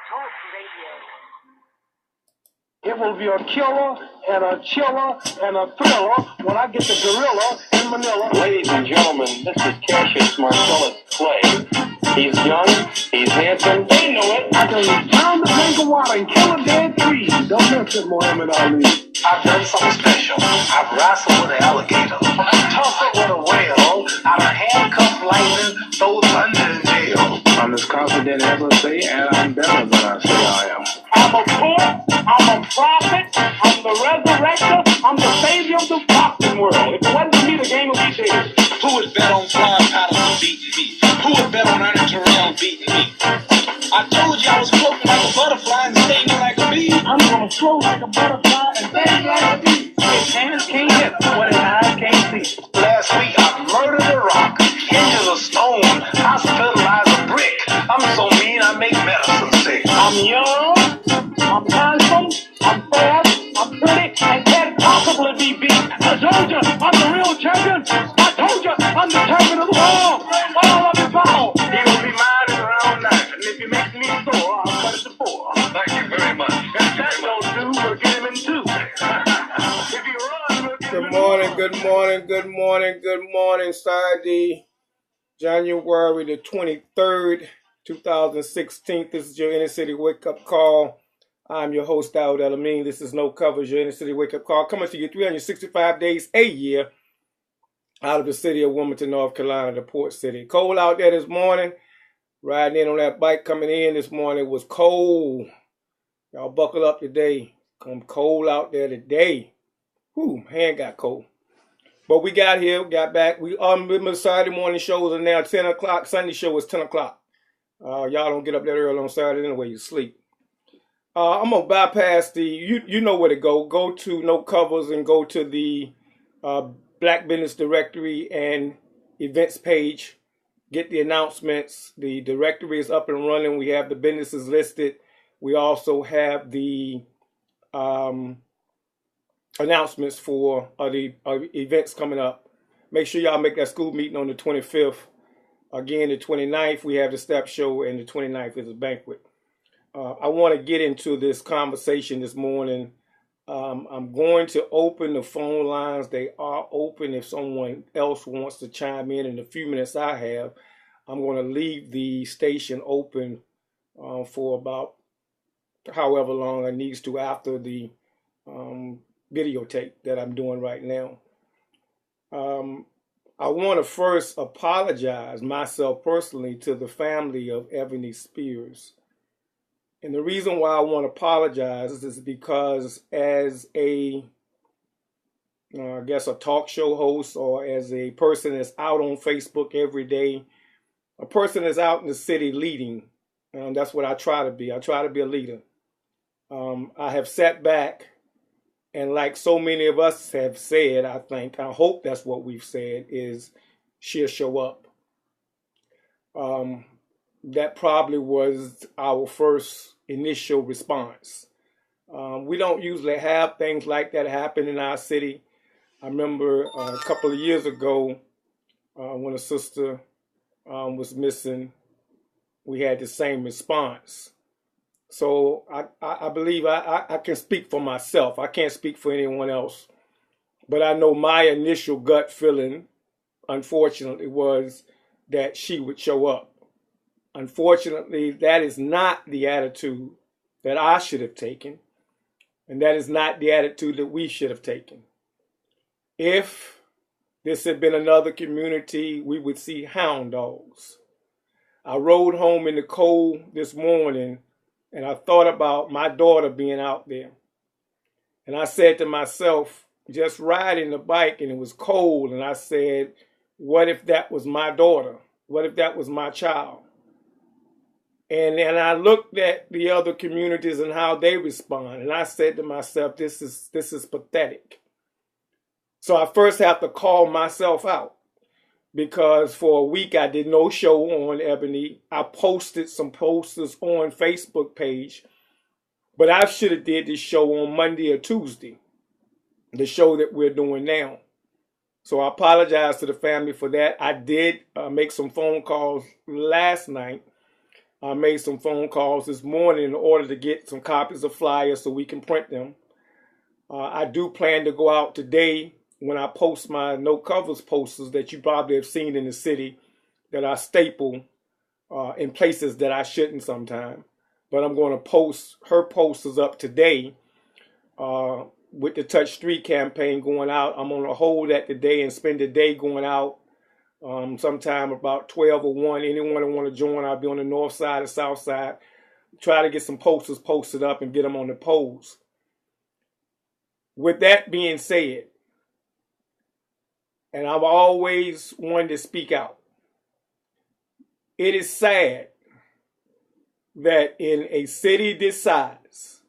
Talk Radio. It will be a killer and a chiller and a thriller when I get the gorilla in Manila. Ladies and gentlemen, this is Cassius Marcellus Clay. He's young, he's handsome. They know it. I can pound the tank of water and kill a dead tree. Don't miss it, Muhammad Ali. I've done something special. I've wrestled with an alligator. I've tussled with a whale. I've handcuffed lightning, throw thunder in jail. I'm as confident as I say, and I'm better than I say I am. I'm a poet, I'm a prophet, I'm the resurrector, I'm the savior of the boxing world. If it wasn't for me, the game would be dead. Who would bet on flying paddles beating me? Who would bet on Ernie Terrell beating me? I told you I was floating like a butterfly and stinging like a bee. I'm gonna float like a butterfly and sting like a bee. His hands can't hit what his eyes can't see. Last week I murdered a rock, hinges a stone, hospitalized a brick. I'm so mean I make medicine sick. I'm young, I'm handsome, I'm fast, I'm pretty, and can't possibly be beat. I told you, I'm the real champion. I told you, I'm the champion of the world. All of it fall. He will be mine in round 9, and if he makes me sore, I'll cut it to 4. Thank you very much. If that don't do, we'll get him in 2. If he runs, we'll get him in 2. Good morning. Saturday, January the 23rd, 2016. This is your Inner City Wake Up Call. I'm your host, Ebonee. This is No Covers, your Inner City Wake Up Call, coming to you 365 days a year out of the city of Wilmington, North Carolina, the port city. Cold out there this morning. Riding in on that bike coming in this morning was cold. Y'all buckle up today. Come cold out there today. Whew, hand got cold. But we got here, got back. We remember Saturday morning shows are now 10 o'clock. Sunday show is 10 o'clock. Y'all don't get up that early on Saturday anyway, you sleep. I'm going to bypass the, you know where to go. Go to No Covers and go to the Black Business Directory and events page. Get the announcements. The directory is up and running. We have the businesses listed. We also have the announcements for the events coming up. Make sure y'all make that school meeting on the 25th. Again, the 29th, we have the step show, and the 29th is a banquet. I want to get into this conversation this morning. I'm going to open the phone lines. They are open if someone else wants to chime in the few minutes I have. I'm going to leave the station open for about however long I needs to after the videotape that I'm doing right now. I want to first apologize myself personally to the family of Ebonee Spears. And the reason why I want to apologize is because as a talk show host, or as a person that's out on Facebook every day, a person that's out in the city leading, that's what I try to be. I try to be a leader. I have sat back, and like so many of us have said, I hope that's what we've said, is she'll show up. That probably was our first initial response. We don't usually have things like that happen in our city. I remember a couple of years ago when a sister was missing, we had the same response. So I believe I can speak for myself. I can't speak for anyone else. But I know my initial gut feeling, unfortunately, was that she would show up. Unfortunately, that is not the attitude that I should have taken. And that is not the attitude that we should have taken. If this had been another community, we would see hound dogs. I rode home in the cold this morning, and I thought about my daughter being out there. And I said to myself, just riding the bike, and it was cold, and I said, what if that was my daughter? What if that was my child? And I looked at the other communities and how they respond, and I said to myself, this is pathetic. So I first have to call myself out, because for a week I did no show on Ebonee. I posted some posters on Facebook page, but I should have did this show on Monday or Tuesday, the show that we're doing now. So I apologize to the family for that. I did make some phone calls last night I made some phone calls this morning in order to get some copies of flyers so we can print them. I do plan to go out today when I post my no covers posters that you probably have seen in the city that I staple in places that I shouldn't sometime. But I'm going to post her posters up today with the Touch Street campaign going out. I'm going to hold that today and spend the day going out sometime about 12 or 1. Anyone who want to join, I'll be on the north side or south side. Try to get some posters posted up and get them on the poles. With that being said, and I've always wanted to speak out, it is sad that in a city this size,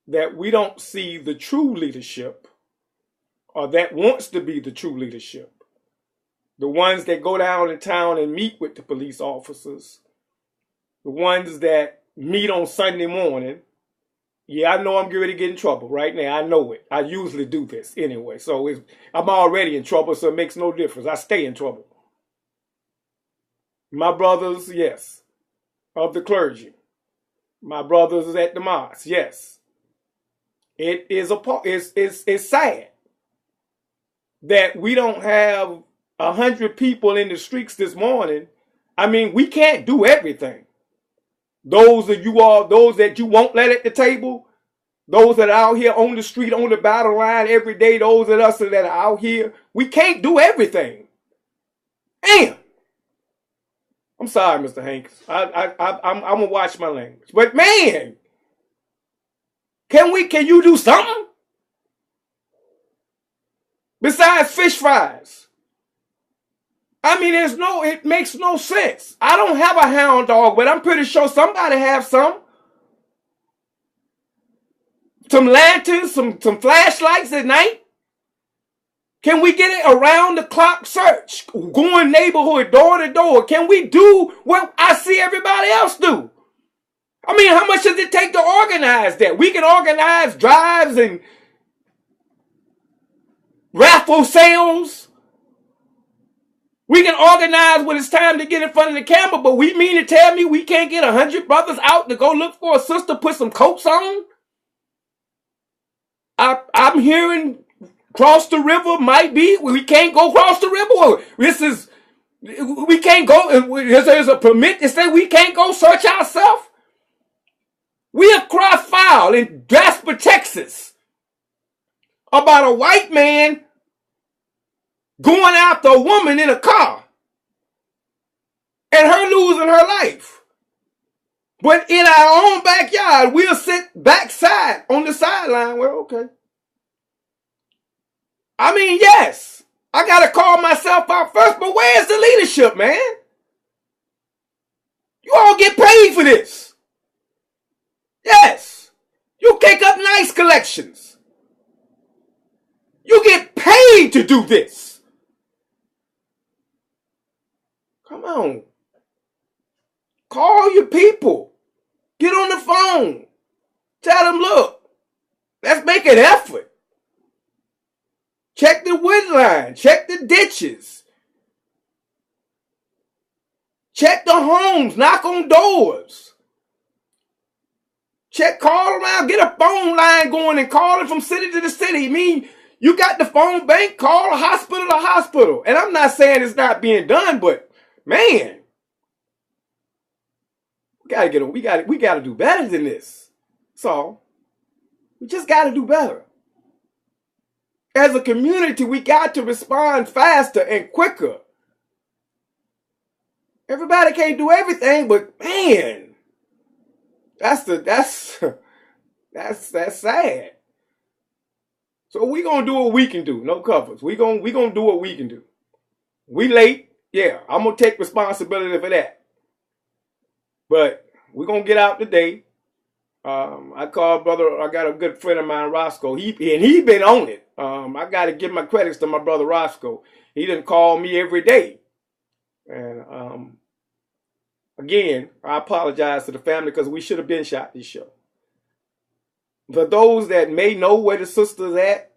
that we don't see the true leadership, or that wants to be the true leadership. The ones that go down in town and meet with the police officers, the ones that meet on Sunday morning. Yeah, I know I'm getting ready to get in trouble right now. I know it. I usually do this anyway. So I'm already in trouble, so it makes no difference. I stay in trouble. My brothers, yes, of the clergy. My brothers at the mosque, yes. It is it's sad that we don't have 100 people in the streets this morning. I mean, we can't do everything. Those that you won't let at the table, those that are out here on the street, on the battle line every day, those of us that are out here, we can't do everything. Damn. I'm sorry, Mr. Hanks. I'm gonna watch my language. But man, can you do something? Besides fish fries. I mean, it makes no sense. I don't have a hound dog, but I'm pretty sure somebody have some. Some lanterns, some flashlights at night. Can we get it around the clock search? Going neighborhood, door to door. Can we do what I see everybody else do? I mean, how much does it take to organize that? We can organize drives and raffle sales. We can organize when it's time to get in front of the camera, but we mean to tell me we can't get 100 brothers out to go look for a sister, put some coats on? I'm hearing cross the river might be, we can't go cross the river. We can't go, there's a permit to say we can't go search ourselves. We across file in Jasper, Texas, about a white man going after a woman in a car and her losing her life. But in our own backyard, we'll sit backside on the sideline. Well, okay. I mean, yes, I got to call myself out first, but where's the leadership, man? You all get paid for this. Yes. You kick up nice collections. You get paid to do this. Come on. Call your people. Get on the phone. Tell them, look, let's make an effort. Check the wood line. Check the ditches. Check the homes. Knock on doors. Call around. Get a phone line going and call it from city to the city. I mean, you got the phone bank. Call a hospital to hospital. And I'm not saying it's not being done, but man, we gotta do better than this. So we just gotta do better. As a community, we got to respond faster and quicker. Everybody can't do everything, but man, that's sad. So we gonna do what we can do. No covers. We gonna do what we can do. We late. Yeah, I'm going to take responsibility for that. But we're going to get out today. I got a good friend of mine, Roscoe. He been on it. I got to give my credits to my brother Roscoe. He didn't call me every day. And again, I apologize to the family because we should have been shot this show. For those that may know where the sister's at,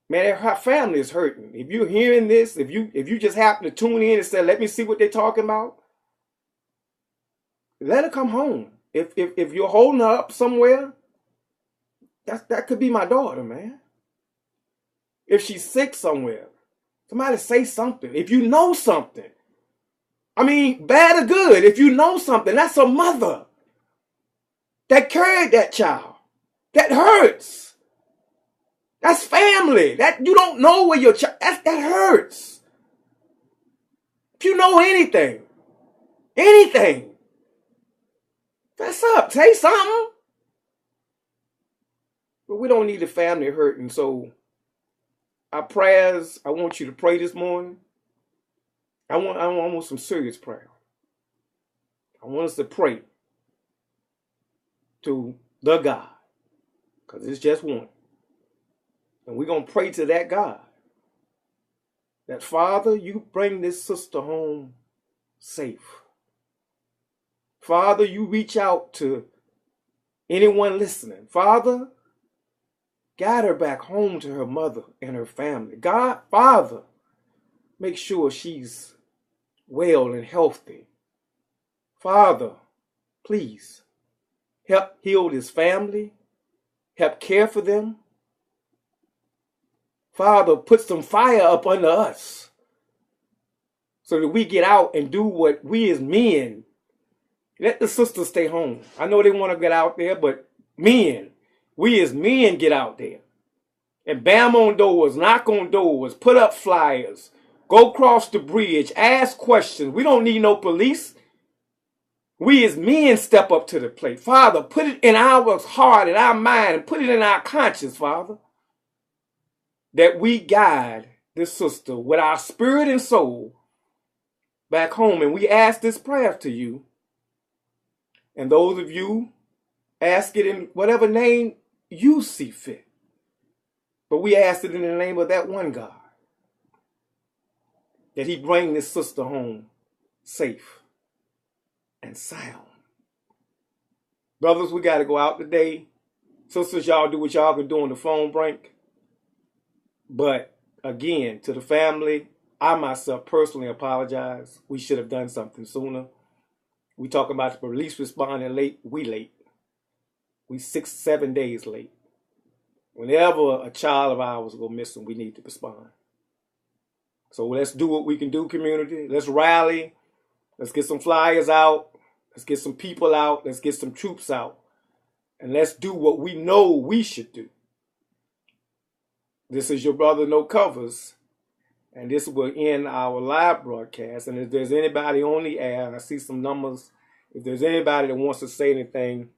man, her family is hurting. If you're hearing this, if you just happen to tune in and say, let me see what they're talking about, let her come home. If you're holding her up somewhere, that could be my daughter, man. If she's sick somewhere, somebody say something. If you know something, I mean, bad or good, if you know something, that's a mother that carried that child. That hurts. That's family. That you don't know where your child, that hurts. If you know anything, fess up, say something. But we don't need the family hurting. So our prayers, I want you to pray this morning. I want some serious prayer. I want us to pray to the God, because it's just one. And we're going to pray to that God, that Father, you bring this sister home safe. Father, you reach out to anyone listening. Father, guide her back home to her mother and her family. God, Father, make sure she's well and healthy. Father, please help heal this family. Help care for them. Father, put some fire up under us so that we get out and do what we as men. Let the sisters stay home. I know they want to get out there, but men, we as men get out there and bam on doors, knock on doors, put up flyers, go across the bridge, ask questions. We don't need no police. We as men step up to the plate. Father, put it in our heart, in our mind, and put it in our conscience, Father, that we guide this sister with our spirit and soul back home. And we ask this prayer to you. And those of you, ask it in whatever name you see fit. But we ask it in the name of that one God, that he bring this sister home safe and sound. Brothers, we got to go out today. Sisters, y'all do what y'all can do on the phone break. But again, to the family, I myself personally apologize. We should have done something sooner. We talk about the police responding late. We late. We 6-7 days late. Whenever a child of ours go missing, we need to respond. So let's do what we can do, community. Let's rally. Let's get some flyers out. Let's get some people out. Let's get some troops out. And let's do what we know we should do. This is your brother, No Covers. And this will end our live broadcast. And if there's anybody on the air, I see some numbers. If there's anybody that wants to say anything,